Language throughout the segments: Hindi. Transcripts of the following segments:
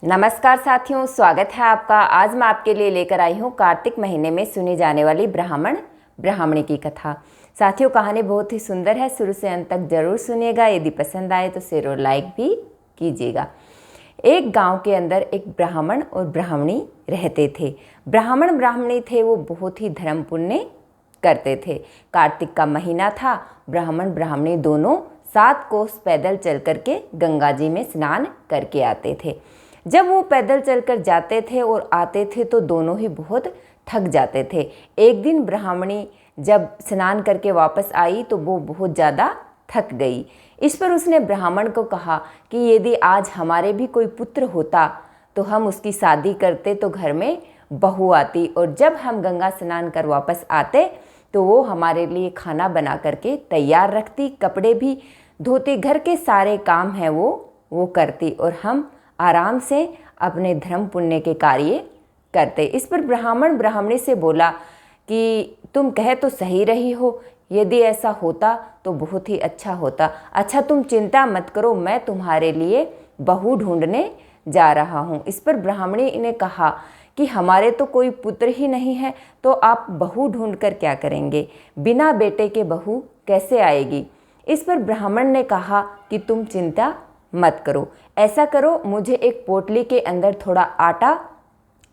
नमस्कार साथियों, स्वागत है आपका। आज मैं आपके लिए लेकर आई हूँ कार्तिक महीने में सुनी जाने वाली ब्राह्मण ब्राह्मणी की कथा। साथियों, कहानी बहुत ही सुंदर है, शुरू से अंत तक जरूर सुनिएगा। यदि पसंद आए तो शेयर और लाइक भी कीजिएगा। एक गांव के अंदर एक ब्राह्मण और ब्राह्मणी रहते थे। ब्राह्मण ब्राह्मणी थे वो बहुत ही धर्म पुण्य करते थे। कार्तिक का महीना था। ब्राह्मण ब्राह्मणी दोनों 7 कोस पैदल चल करके गंगा जी में स्नान करके आते थे। जब वो पैदल चलकर जाते थे और आते थे तो दोनों ही बहुत थक जाते थे। एक दिन ब्राह्मणी जब स्नान करके वापस आई तो वो बहुत ज़्यादा थक गई। इस पर उसने ब्राह्मण को कहा कि यदि आज हमारे भी कोई पुत्र होता तो हम उसकी शादी करते, तो घर में बहू आती और जब हम गंगा स्नान कर वापस आते तो वो हमारे लिए खाना बना करके तैयार रखती, कपड़े भी धोती, घर के सारे काम हैं वो करती और हम आराम से अपने धर्म पुण्य के कार्य करते। इस पर ब्राह्मण ब्राह्मणी से बोला कि तुम कह तो सही रही हो, यदि ऐसा होता तो बहुत ही अच्छा होता। अच्छा, तुम चिंता मत करो, मैं तुम्हारे लिए बहू ढूंढने जा रहा हूँ। इस पर ब्राह्मणी ने कहा कि हमारे तो कोई पुत्र ही नहीं है, तो आप बहू ढूंढ कर क्या करेंगे? बिना बेटे के बहू कैसे आएगी? इस पर ब्राह्मण ने कहा कि तुम चिंता मत करो, ऐसा करो, मुझे एक पोटली के अंदर थोड़ा आटा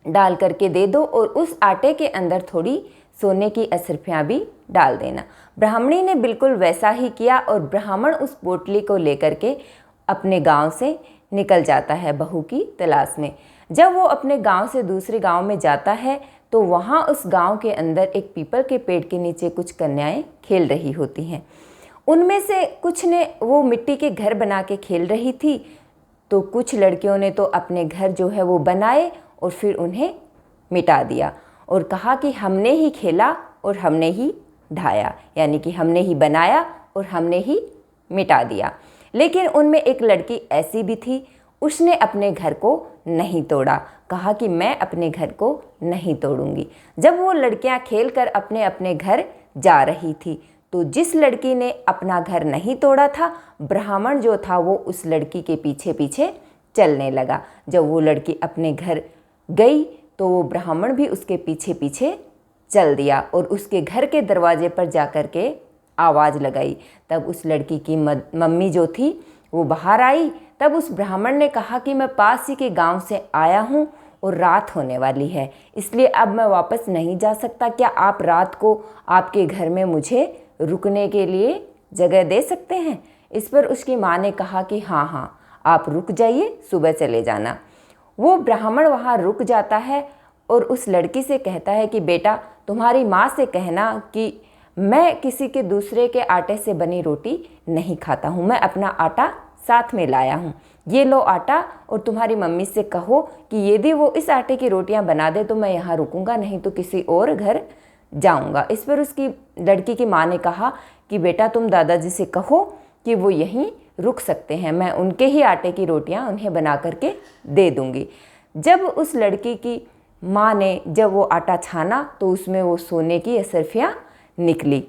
डाल करके दे दो और उस आटे के अंदर थोड़ी सोने की असरफियाँ भी डाल देना। ब्राह्मणी ने बिल्कुल वैसा ही किया और ब्राह्मण उस पोटली को लेकर के अपने गांव से निकल जाता है बहू की तलाश में। जब वो अपने गांव से दूसरे गांव में जाता है तो वहाँ उस गांव के अंदर एक पीपल के पेड़ के नीचे कुछ कन्याएं खेल रही होती हैं। उनमें से कुछ ने वो मिट्टी के घर बना के खेल रही थी, तो कुछ लड़कियों ने तो अपने घर जो है वो बनाए और फिर उन्हें मिटा दिया और कहा कि हमने ही खेला और हमने ही ढाया, यानी कि हमने ही बनाया और हमने ही मिटा दिया। लेकिन उनमें एक लड़की ऐसी भी थी, उसने अपने घर को नहीं तोड़ा, कहा कि मैं अपने घर को नहीं तोड़ूंगी। जब वो लड़कियां खेलकर अपने अपने घर जा रही थी तो जिस लड़की ने अपना घर नहीं तोड़ा था, ब्राह्मण जो था वो उस लड़की के पीछे पीछे चलने लगा। जब वो लड़की अपने घर गई तो वो ब्राह्मण भी उसके पीछे पीछे चल दिया और उसके घर के दरवाजे पर जाकर के आवाज़ लगाई। तब उस लड़की की मम्मी जो थी वो बाहर आई। तब उस ब्राह्मण ने कहा कि मैं पास ही के गांव से आया हूँ और रात होने वाली है, इसलिए अब मैं वापस नहीं जा सकता। क्या आप रात को आपके घर में मुझे रुकने के लिए जगह दे सकते हैं? इस पर उसकी माँ ने कहा कि हाँ, आप रुक जाइए, सुबह चले जाना। वो ब्राह्मण वहाँ रुक जाता है और उस लड़की से कहता है कि बेटा, तुम्हारी माँ से कहना कि मैं किसी के दूसरे के आटे से बनी रोटी नहीं खाता हूँ, मैं अपना आटा साथ में लाया हूँ। ये लो आटा और तुम्हारी मम्मी से कहो कि यदि वो इस आटे की रोटियाँ बना दे तो मैं यहाँ रुकूंगा, नहीं तो किसी और घर जाऊंगा। इस पर उसकी लड़की की माँ ने कहा कि बेटा, तुम दादाजी से कहो कि वो यहीं रुक सकते हैं, मैं उनके ही आटे की रोटियां उन्हें बना करके दे दूंगी। जब उस लड़की की माँ ने जब वो आटा छाना तो उसमें वो सोने की असरफियाँ निकली।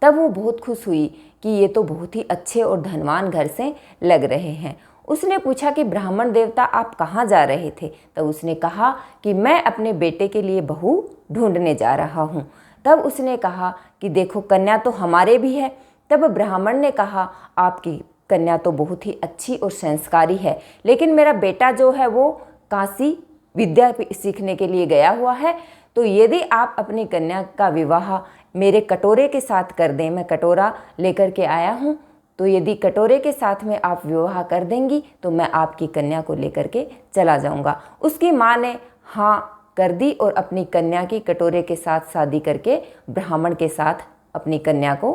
तब वो बहुत खुश हुई कि ये तो बहुत ही अच्छे और धनवान घर से लग रहे हैं। उसने पूछा कि ब्राह्मण देवता, आप कहाँ जा रहे थे? तब उसने कहा कि मैं अपने बेटे के लिए बहू ढूंढने जा रहा हूँ। तब उसने कहा कि देखो, कन्या तो हमारे भी है। तब ब्राह्मण ने कहा, आपकी कन्या तो बहुत ही अच्छी और संस्कारी है, लेकिन मेरा बेटा जो है वो काशी विद्या सीखने के लिए गया हुआ है, तो यदि आप अपनी कन्या का विवाह मेरे कटोरे के साथ कर दें, मैं कटोरा लेकर के आया हूँ, तो यदि कटोरे के साथ में आप विवाह कर देंगी तो मैं आपकी कन्या को लेकर के चला जाऊँगा। उसकी माँ ने हाँ कर दी और अपनी कन्या की कटोरे के साथ शादी करके ब्राह्मण के साथ अपनी कन्या को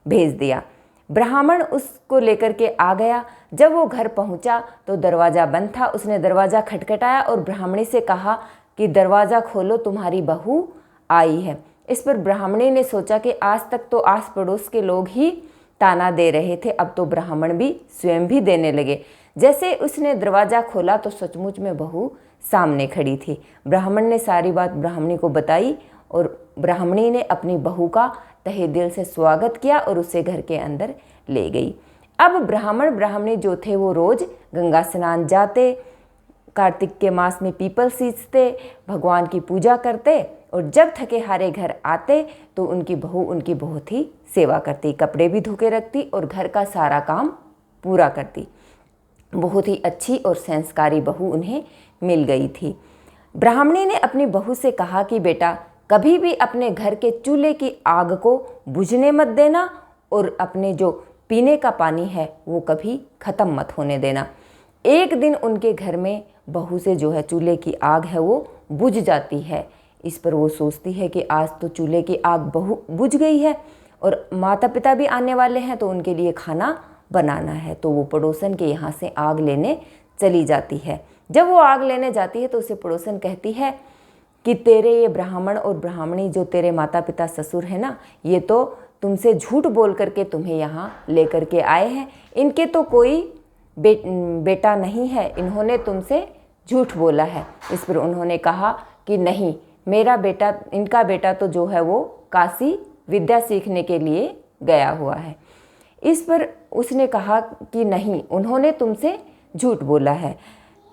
भेज दिया। ब्राह्मण उसको लेकर के आ गया। जब वो घर पहुंचा तो दरवाज़ा बंद था। उसने दरवाज़ा खटखटाया और ब्राह्मणी से कहा कि दरवाज़ा खोलो, तुम्हारी बहू आई है। इस पर ब्राह्मणी ने सोचा कि आज तक तो आस पड़ोस के लोग ही ताना दे रहे थे, अब तो ब्राह्मण भी स्वयं भी देने लगे। जैसे उसने दरवाज़ा खोला तो सचमुच में बहू सामने खड़ी थी। ब्राह्मण ने सारी बात ब्राह्मणी को बताई और ब्राह्मणी ने अपनी बहू का तहे दिल से स्वागत किया और उसे घर के अंदर ले गई। अब ब्राह्मण ब्राह्मणी जो थे वो रोज़ गंगा स्नान जाते, कार्तिक के मास में पीपल सींचते, भगवान की पूजा करते और जब थके हारे घर आते तो उनकी बहू उनकी बहुत ही सेवा करती, कपड़े भी धो के रखती और घर का सारा काम पूरा करती। बहुत ही अच्छी और संस्कारी बहू उन्हें मिल गई थी। ब्राह्मणी ने अपनी बहू से कहा कि बेटा, कभी भी अपने घर के चूल्हे की आग को बुझने मत देना और अपने जो पीने का पानी है वो कभी ख़त्म मत होने देना। एक दिन उनके घर में बहू से जो है चूल्हे की आग है वो बुझ जाती है। इस पर वो सोचती है कि आज तो चूल्हे की आग बहू बुझ गई है और माता पिता भी आने वाले हैं तो उनके लिए खाना बनाना है। तो वो पड़ोसन के यहाँ से आग लेने चली जाती है। जब वो आग लेने जाती है तो उसे पड़ोसन कहती है कि तेरे ये ब्राह्मण और ब्राह्मणी जो तेरे माता पिता ससुर हैं ना, ये तो तुमसे झूठ बोल करके तुम्हें यहाँ लेकर के आए हैं। इनके तो कोई बेटा नहीं है, इन्होंने तुमसे झूठ बोला है। इस पर उन्होंने कहा कि नहीं, मेरा बेटा, इनका बेटा तो जो है वो काशी विद्या सीखने के लिए गया हुआ है। इस पर उसने कहा कि नहीं, उन्होंने तुमसे झूठ बोला है।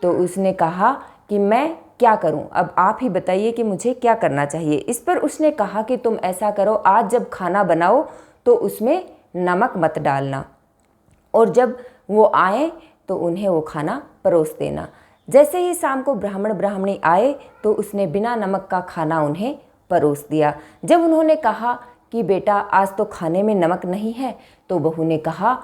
तो उसने कहा कि मैं क्या करूं, अब आप ही बताइए कि मुझे क्या करना चाहिए। इस पर उसने कहा कि तुम ऐसा करो, आज जब खाना बनाओ तो उसमें नमक मत डालना और जब वो आए तो उन्हें वो खाना परोस देना। जैसे ही शाम को ब्राह्मण ब्राह्मणी आए तो उसने बिना नमक का खाना उन्हें परोस दिया। जब उन्होंने कहा कि बेटा आज तो खाने में नमक नहीं है, तो बहू ने कहा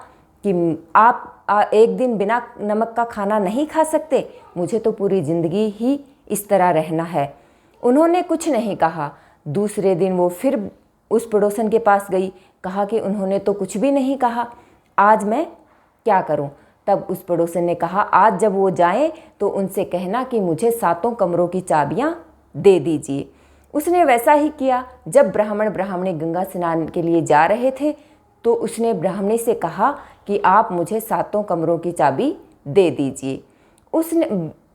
कि आप एक दिन बिना नमक का खाना नहीं खा सकते, मुझे तो पूरी ज़िंदगी ही इस तरह रहना है। उन्होंने कुछ नहीं कहा। दूसरे दिन वो फिर उस पड़ोसन के पास गई, कहा कि उन्होंने तो कुछ भी नहीं कहा, आज मैं क्या करूं। तब उस पड़ोसन ने कहा आज जब वो जाएं तो उनसे कहना कि मुझे 7 कमरों की चाबियां दे दीजिए। उसने वैसा ही किया। जब ब्राह्मण ब्राह्मणी गंगा स्नान के लिए जा रहे थे तो उसने ब्राह्मणी से कहा कि आप मुझे 7 कमरों की चाबी दे दीजिए। उसने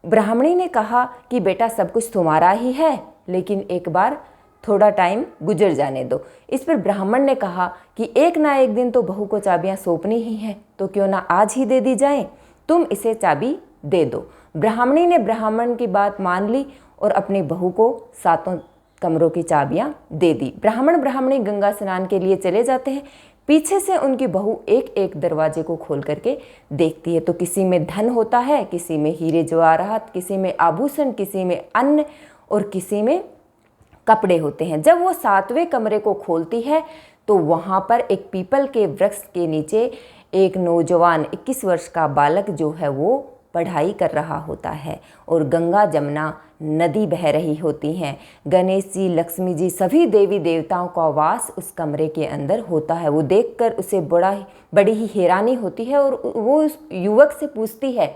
ब्राह्मणी ने कहा कि बेटा सब कुछ तुम्हारा ही है, लेकिन एक बार थोड़ा टाइम गुजर जाने दो। इस पर ब्राह्मण ने कहा कि एक ना एक दिन तो बहू को चाबियां सौंपनी ही हैं, तो क्यों ना आज ही दे दी जाए, तुम इसे चाबी दे दो। ब्राह्मणी ने ब्राह्मण की बात मान ली और अपनी बहू को 7 कमरों की चाबियां दे दी। ब्राह्मण ब्राह्मणी गंगा स्नान के लिए चले जाते हैं। पीछे से उनकी बहू एक एक दरवाजे को खोल करके देखती है तो किसी में धन होता है, किसी में हीरे जवाहरात, किसी में आभूषण, किसी में अन्न और किसी में कपड़े होते हैं। जब वो 7वें कमरे को खोलती है तो वहाँ पर एक पीपल के वृक्ष के नीचे एक नौजवान 21 वर्ष का बालक जो है वो पढ़ाई कर रहा होता है और गंगा जमुना नदी बह रही होती हैं। गणेश जी, लक्ष्मी जी, सभी देवी देवताओं का वास उस कमरे के अंदर होता है। वो देखकर उसे बड़ी ही हैरानी होती है और वो उस युवक से पूछती है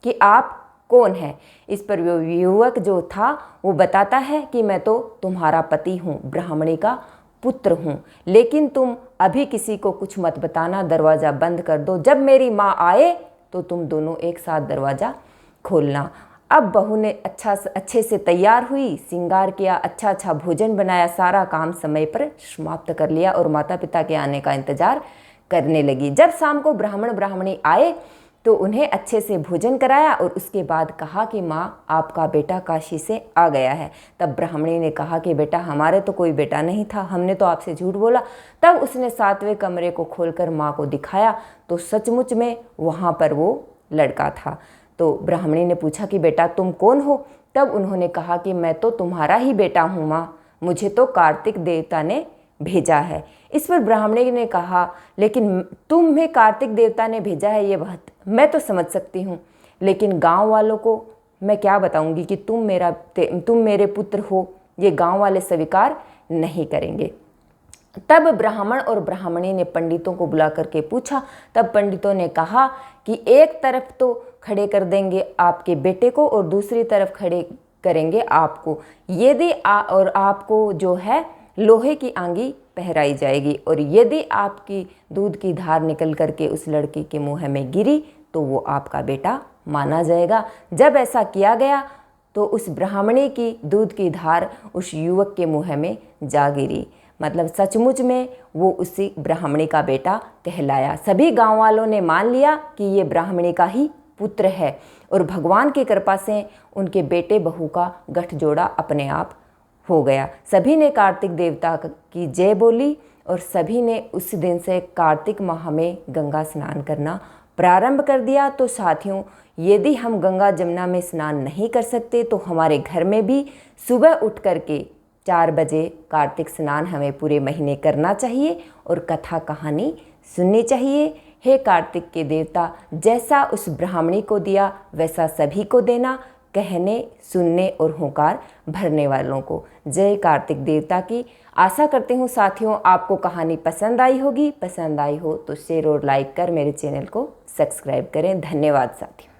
कि आप कौन है। इस पर वो युवक जो था वो बताता है कि मैं तो तुम्हारा पति हूँ, ब्राह्मणी का पुत्र हूँ, लेकिन तुम अभी किसी को कुछ मत बताना, दरवाज़ा बंद कर दो। जब मेरी माँ आए तो तुम दोनों एक साथ दरवाज़ा खोलना। अब बहू ने अच्छे से तैयार हुई, श्रृंगार किया, अच्छा भोजन बनाया, सारा काम समय पर समाप्त कर लिया और माता पिता के आने का इंतज़ार करने लगी। जब शाम को ब्राह्मण ब्राह्मणी आए तो उन्हें अच्छे से भोजन कराया और उसके बाद कहा कि माँ, आपका बेटा काशी से आ गया है। तब ब्राह्मणी ने कहा कि बेटा, हमारे तो कोई बेटा नहीं था, हमने तो आपसे झूठ बोला। तब उसने 7वें कमरे को खोलकर माँ को दिखाया तो सचमुच में वहाँ पर वो लड़का था। तो ब्राह्मणी ने पूछा कि बेटा तुम कौन हो। तब उन्होंने कहा कि मैं तो तुम्हारा ही बेटा हूँ माँ, मुझे तो कार्तिक देवता ने भेजा है। इस पर ब्राह्मणी ने कहा लेकिन तुम्हें कार्तिक देवता ने भेजा है ये बात मैं तो समझ सकती हूँ, लेकिन गांव वालों को मैं क्या बताऊंगी कि तुम मेरे पुत्र हो, ये गांव वाले स्वीकार नहीं करेंगे। तब ब्राह्मण और ब्राह्मणी ने पंडितों को बुला करके पूछा। तब पंडितों ने कहा कि एक तरफ तो खड़े कर देंगे आपके बेटे को और दूसरी तरफ खड़े करेंगे आपको, यदि और आपको जो है लोहे की आंगी पहराई जाएगी और यदि आपकी दूध की धार निकल करके उस लड़की के मुंह में गिरी तो वो आपका बेटा माना जाएगा। जब ऐसा किया गया तो उस ब्राह्मणी की दूध की धार उस युवक के मुंह में जा गिरी। मतलब सचमुच में वो उसी ब्राह्मणी का बेटा कहलाया। सभी गांव वालों ने मान लिया कि ये ब्राह्मणी का ही पुत्र है और भगवान की कृपा से उनके बेटे बहू का गठजोड़ा अपने आप हो गया। सभी ने कार्तिक देवता की जय बोली और सभी ने उस दिन से कार्तिक माह में गंगा स्नान करना प्रारंभ कर दिया। तो साथियों, यदि हम गंगा जमुना में स्नान नहीं कर सकते तो हमारे घर में भी सुबह उठ करके 4 बजे कार्तिक स्नान हमें पूरे महीने करना चाहिए और कथा कहानी सुननी चाहिए। हे कार्तिक के देवता, जैसा उस ब्राह्मणी को दिया वैसा सभी को देना, कहने सुनने और होकार भरने वालों को। जय कार्तिक देवता की। आशा करती हूँ साथियों आपको कहानी पसंद आई होगी। पसंद आई हो तो शेयर और लाइक कर मेरे चैनल को सब्सक्राइब करें। धन्यवाद साथियों।